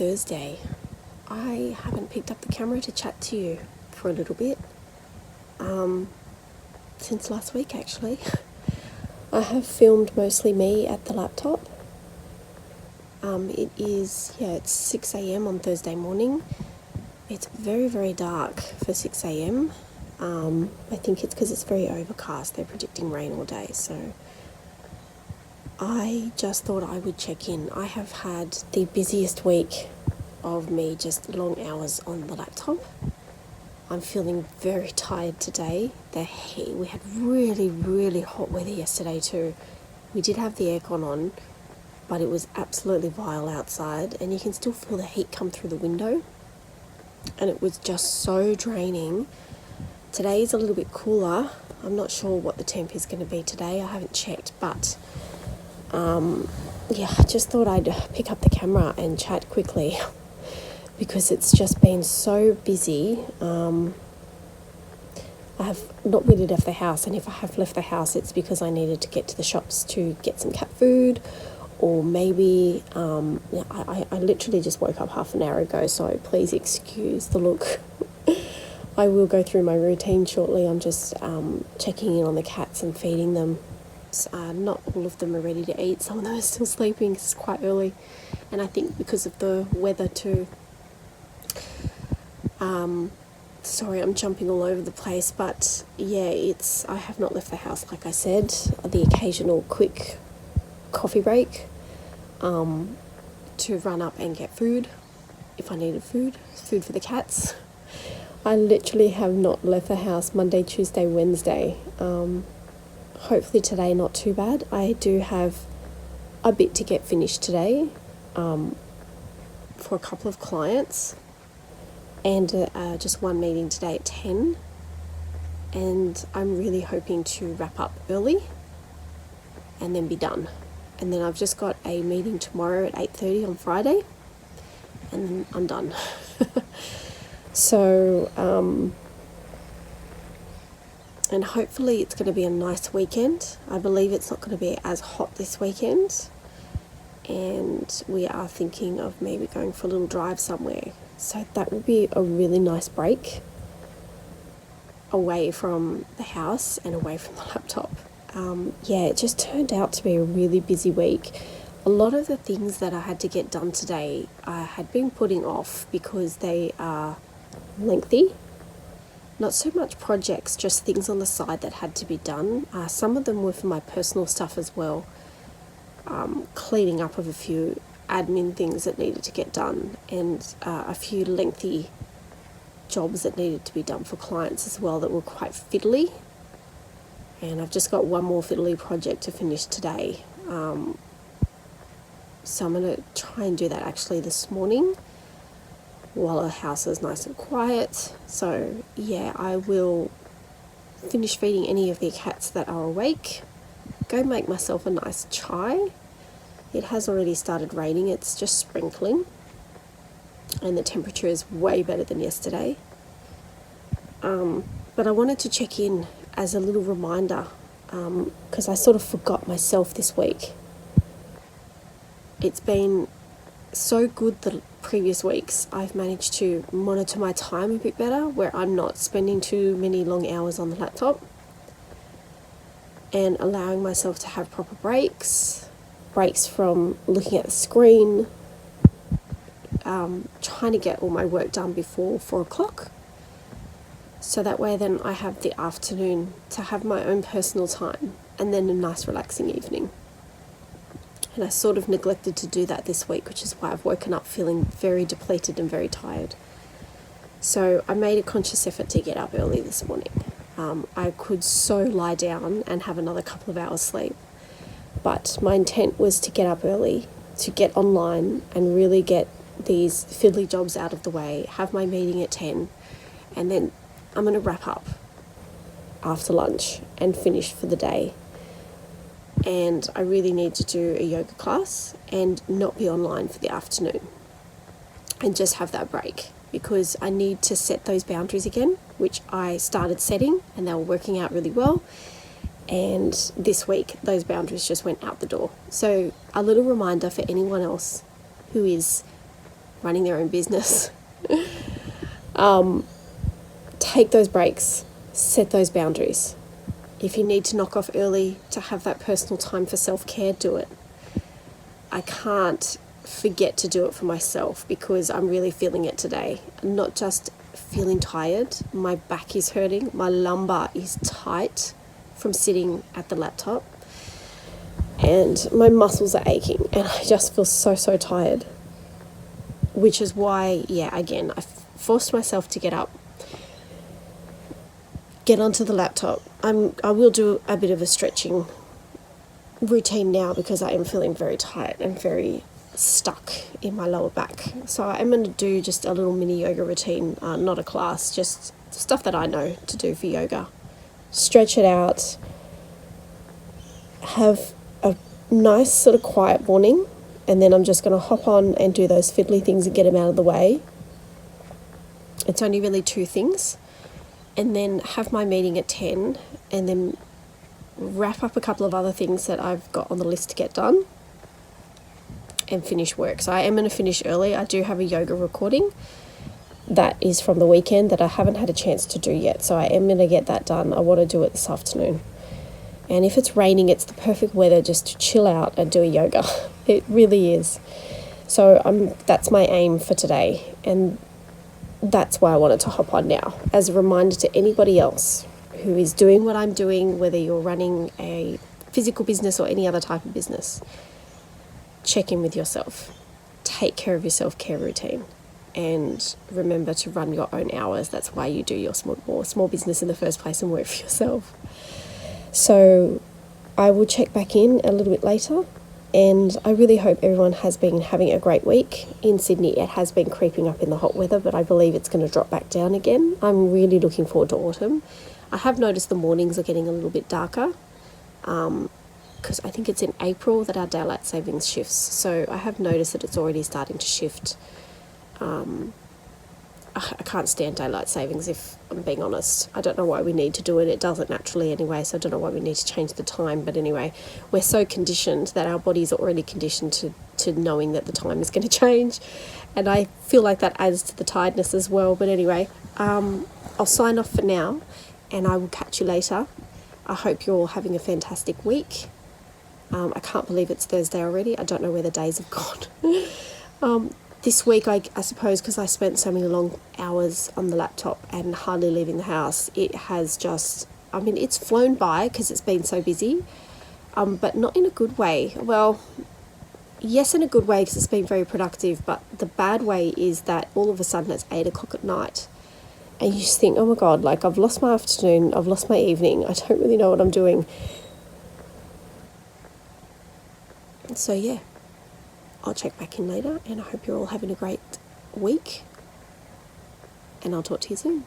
Thursday. I haven't picked up the camera to chat to you for a little bit, since last week actually. I have filmed mostly me at the laptop. It's 6 a.m. on Thursday morning. It's very, very dark for 6 a.m. I think it's because it's very overcast. They're predicting rain all day, so I just thought I would check in. I have had the busiest week of me, just long hours on the laptop. I'm feeling very tired today. The heat, we had really, really hot weather yesterday too. We did have the aircon on, but it was absolutely vile outside, and you can still feel the heat come through the window. And it was just so draining. Today is a little bit cooler. I'm not sure what the temp is going to be today. I haven't checked, but I just thought I'd pick up the camera and chat quickly because it's just been so busy. I have not really left the house, and if I have left the house, it's because I needed to get to the shops to get some cat food, or maybe I literally just woke up half an hour ago, so please excuse the look. I will go through my routine shortly. I'm just checking in on the cats and feeding them. Not all of them are ready to eat. Some of them are still sleeping. It's quite early, and I think because of the weather too. Sorry, I'm jumping all over the place, but yeah, I have not left the house, like I said. The occasional quick coffee break to run up and get food if I needed food for the cats. I literally have not left the house Monday, Tuesday, Wednesday. Hopefully today not too bad. I do have a bit to get finished today for a couple of clients, and just one meeting today at 10, and I'm really hoping to wrap up early and then be done. And then I've just got a meeting tomorrow at 8:30 on Friday, and then I'm done. So and hopefully it's going to be a nice weekend. I believe it's not going to be as hot this weekend, and we are thinking of maybe going for a little drive somewhere. So that will be a really nice break away from the house and away from the laptop. It just turned out to be a really busy week. A lot of the things that I had to get done today I had been putting off because they are lengthy. Not so much projects, just things on the side that had to be done. Some of them were for my personal stuff as well. Cleaning up of a few admin things that needed to get done, and a few lengthy jobs that needed to be done for clients as well that were quite fiddly. And I've just got one more fiddly project to finish today. So I'm going to try and do that actually this morning while the house is nice and quiet. So yeah, I will finish feeding any of the cats that are awake, go make myself a nice chai. It has already started raining. It's just sprinkling, and the temperature is way better than yesterday. But I wanted to check in as a little reminder, because I sort of forgot myself this week. It's been so good the previous weeks. I've managed to monitor my time a bit better, where I'm not spending too many long hours on the laptop, and allowing myself to have proper breaks from looking at the screen, trying to get all my work done before 4 o'clock. So that way then I have the afternoon to have my own personal time, and then a nice relaxing evening. And I sort of neglected to do that this week, which is why I've woken up feeling very depleted and very tired. So I made a conscious effort to get up early this morning. I could so lie down and have another couple of hours sleep, but my intent was to get up early, to get online and really get these fiddly jobs out of the way, have my meeting at 10, and then I'm going to wrap up after lunch and finish for the day. And I really need to do a yoga class and not be online for the afternoon and just have that break, because I need to set those boundaries again, which I started setting and they were working out really well. And this week, those boundaries just went out the door. So a little reminder for anyone else who is running their own business. Take those breaks, set those boundaries. If you need to knock off early to have that personal time for self-care, do it. I can't forget to do it for myself because I'm really feeling it today. I'm not just feeling tired, my back is hurting, my lumbar is tight from sitting at the laptop, and my muscles are aching, and I just feel so tired. Which is why, again, I forced myself to get up, get onto the laptop. I will do a bit of a stretching routine now because I am feeling very tight and very stuck in my lower back. So I am going to do just a little mini yoga routine, not a class, just stuff that I know to do for yoga. Stretch it out, have a nice sort of quiet morning, and then I'm just going to hop on and do those fiddly things and get them out of the way. It's only really 2 things. And then have my meeting at 10, and then wrap up a couple of other things that I've got on the list to get done, and finish work. So I am going to finish early. I do have a yoga recording that is from the weekend that I haven't had a chance to do yet. So I am going to get that done. I want to do it this afternoon. And if it's raining, it's the perfect weather just to chill out and do a yoga. It really is. So that's my aim for today. And that's why I wanted to hop on now, as a reminder to anybody else who is doing what I'm doing, whether you're running a physical business or any other type of business. Check in with yourself. Take care of your self-care routine. And remember to run your own hours. That's why you do your small business in the first place and work for yourself. So I will check back in a little bit later. And I really hope everyone has been having a great week. In Sydney, it has been creeping up in the hot weather, but I believe it's going to drop back down again. I'm really looking forward to autumn. I have noticed the mornings are getting a little bit darker, because I think it's in April that our daylight savings shifts. So I have noticed that it's already starting to shift. I can't stand daylight savings, if I'm being honest. I don't know why we need to do it. It does it naturally anyway, so I don't know why we need to change the time. But anyway, we're so conditioned that our bodies are already conditioned to knowing that the time is going to change. And I feel like that adds to the tiredness as well. But anyway, I'll sign off for now, and I will catch you later. I hope you're all having a fantastic week. I can't believe it's Thursday already. I don't know where the days have gone. This week, I suppose, because I spent so many long hours on the laptop and hardly leaving the house, it has just, it's flown by because it's been so busy, but not in a good way. Well, yes, in a good way because it's been very productive, but the bad way is that all of a sudden it's 8 o'clock at night and you just think, oh my God, like I've lost my afternoon, I've lost my evening, I don't really know what I'm doing. So yeah. I'll check back in later, and I hope you're all having a great week, and I'll talk to you soon.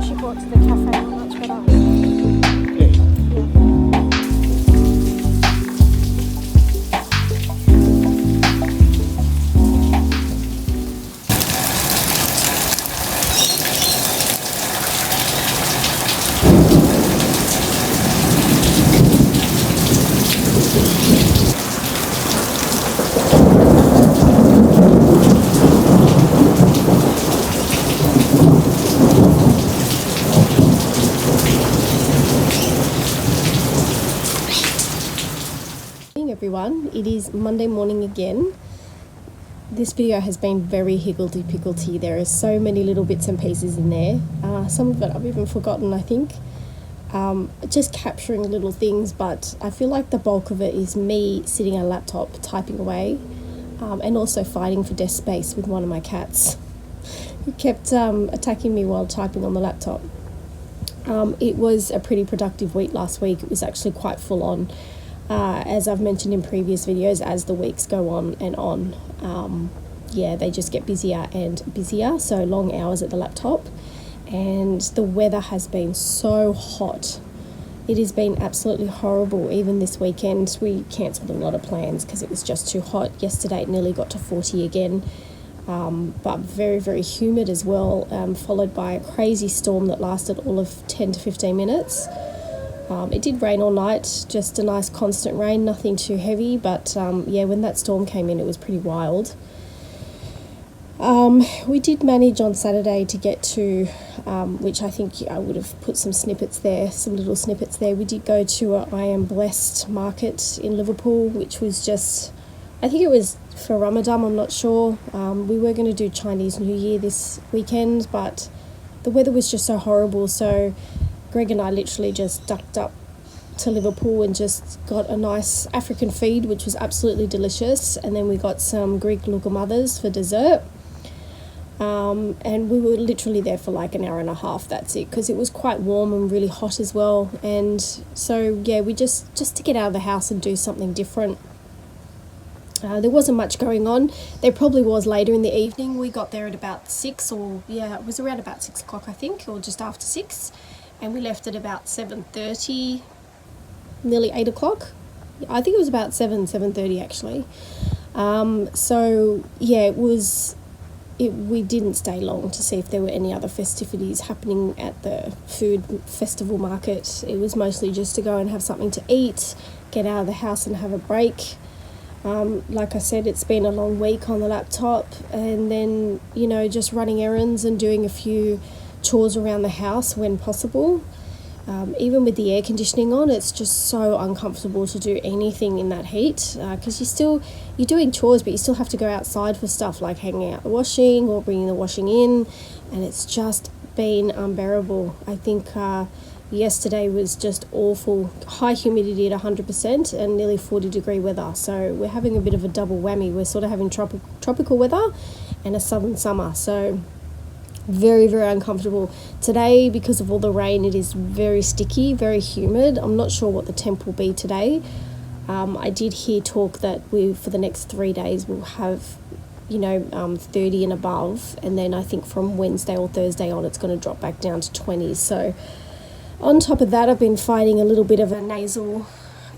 she brought to the cafe are much better. Everyone, it is Monday morning again. This video has been very higgledy-piggledy. There are so many little bits and pieces in there. Some of it I've even forgotten, I think. Just capturing little things, but I feel like the bulk of it is me sitting at a laptop typing away, and also fighting for desk space with one of my cats who kept attacking me while typing on the laptop. It was a pretty productive week last week. It was actually quite full on. As I've mentioned in previous videos, as the weeks go on and on, they just get busier and busier, so long hours at the laptop. And the weather has been so hot. It has been absolutely horrible. Even this weekend we cancelled a lot of plans because it was just too hot. Yesterday it nearly got to 40 again, but very, very humid as well, followed by a crazy storm that lasted all of 10 to 15 minutes. It did rain all night, just a nice constant rain, nothing too heavy, but when that storm came in, it was pretty wild. We did manage on Saturday to get to, which I think I would have put some little snippets there. We did go to a I Am Blessed market in Liverpool, which was just, I think it was for Ramadan, I'm not sure. We were going to do Chinese New Year this weekend, but the weather was just so horrible, so Greg and I literally just ducked up to Liverpool and just got a nice African feed, which was absolutely delicious, and then we got some Greek lugamathas for dessert, and we were literally there for like an hour and a half. That's it, because it was quite warm and really hot as well. And so we just to get out of the house and do something different. There wasn't much going on. There probably was later in the evening. We got there at about 6, it was around about 6 o'clock, I think, or just after 6. And we left at about 7:30, nearly 8 o'clock. I think it was about 7:30 actually. We didn't stay long to see if there were any other festivities happening at the food festival market. It was mostly just to go and have something to eat, get out of the house and have a break. Like I said, it's been a long week on the laptop, and then, just running errands and doing a few chores around the house when possible. Even with the air conditioning on, it's just so uncomfortable to do anything in that heat, because you're doing chores, but you still have to go outside for stuff like hanging out the washing or bringing the washing in, and it's just been unbearable. I think yesterday was just awful. High humidity at 100% and nearly 40-degree weather, so we're having a bit of a double whammy. We're sort of having tropical weather and a southern summer, so very, very uncomfortable. Today, because of all the rain, it is very sticky, very humid. I'm not sure what the temp will be today. I did hear talk that for the next 3 days we'll have 30 and above, and then I think from Wednesday or Thursday on it's going to drop back down to 20s. So on top of that, I've been fighting a little bit of a nasal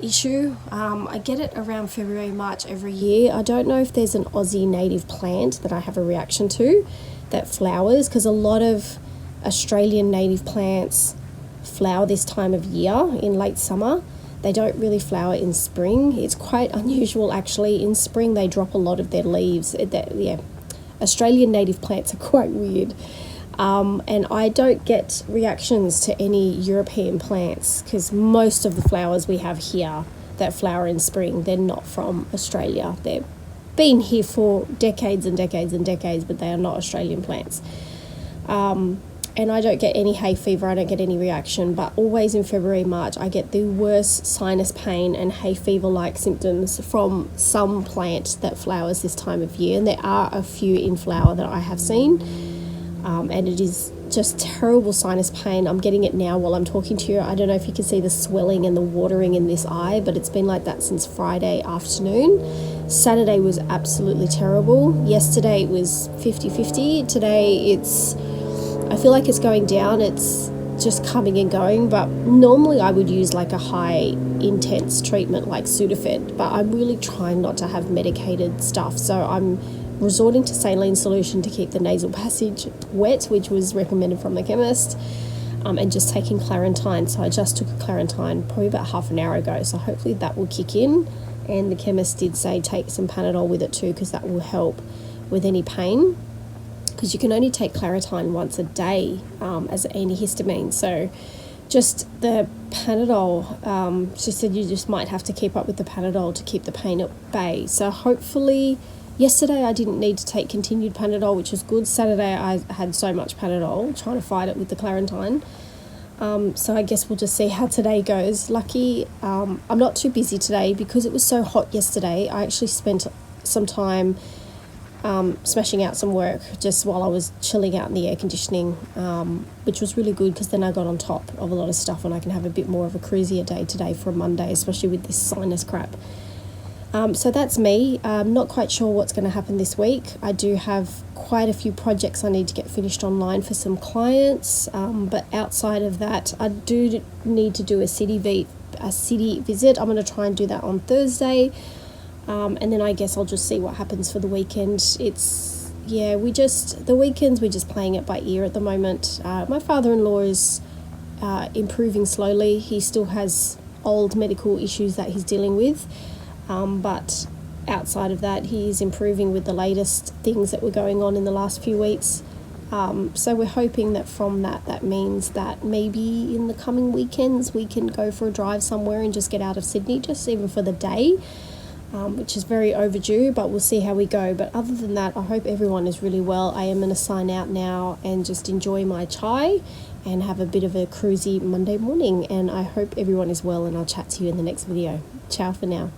issue. I get it around February, March every year. I don't know if there's an Aussie native plant that I have a reaction to that flowers, because a lot of Australian native plants flower this time of year in late summer. They don't really flower in spring. It's quite unusual actually. In spring they drop a lot of their leaves. Australian native plants are quite weird. And I don't get reactions to any European plants, because most of the flowers we have here that flower in spring, they're not from Australia. They've been here for decades and decades and decades, but they are not Australian plants. And I don't get any hay fever, I don't get any reaction, but always in February, March, I get the worst sinus pain and hay fever-like symptoms from some plant that flowers this time of year. And there are a few in flower that I have seen, and it is just terrible sinus pain. I'm getting it now while I'm talking to you. I don't know if you can see the swelling and the watering in this eye, but it's been like that since Friday afternoon. Saturday was absolutely terrible. Yesterday it was 50-50. Today it's I feel like it's going down. It's just coming and going, but normally I would use like a high intense treatment like Sudafed, but I'm really trying not to have medicated stuff, so I'm resorting to saline solution to keep the nasal passage wet, which was recommended from the chemist, and just taking Clarentine. So I just took a Clarentine probably about half an hour ago, so hopefully that will kick in. And the chemist did say take some Panadol with it too, because that will help with any pain, because you can only take Clarentine once a day as an antihistamine. So just the Panadol, she said you just might have to keep up with the Panadol to keep the pain at bay. So hopefully, yesterday I didn't need to take continued Panadol, which was good. Saturday I had so much Panadol, trying to fight it with the Clarentine. So I guess we'll just see how today goes. Lucky I'm not too busy today because it was so hot yesterday. I actually spent some time smashing out some work just while I was chilling out in the air conditioning, which was really good because then I got on top of a lot of stuff and I can have a bit more of a cruisier day today for a Monday, especially with this sinus crap. So that's me. I'm not quite sure what's going to happen this week. I do have quite a few projects I need to get finished online for some clients, but outside of that, I do need to do a city visit. I'm going to try and do that on Thursday, and then I guess I'll just see what happens for the weekend. The weekends we're just playing it by ear at the moment. My father-in-law is improving slowly. He still has old medical issues that he's dealing with. But outside of that, he's improving with the latest things that were going on in the last few weeks. So we're hoping that from that means that maybe in the coming weekends we can go for a drive somewhere and just get out of Sydney, just even for the day, which is very overdue, but we'll see how we go. But other than that, I hope everyone is really well. I am going to sign out now and just enjoy my chai and have a bit of a cruisy Monday morning. And I hope everyone is well, and I'll chat to you in the next video. Ciao for now.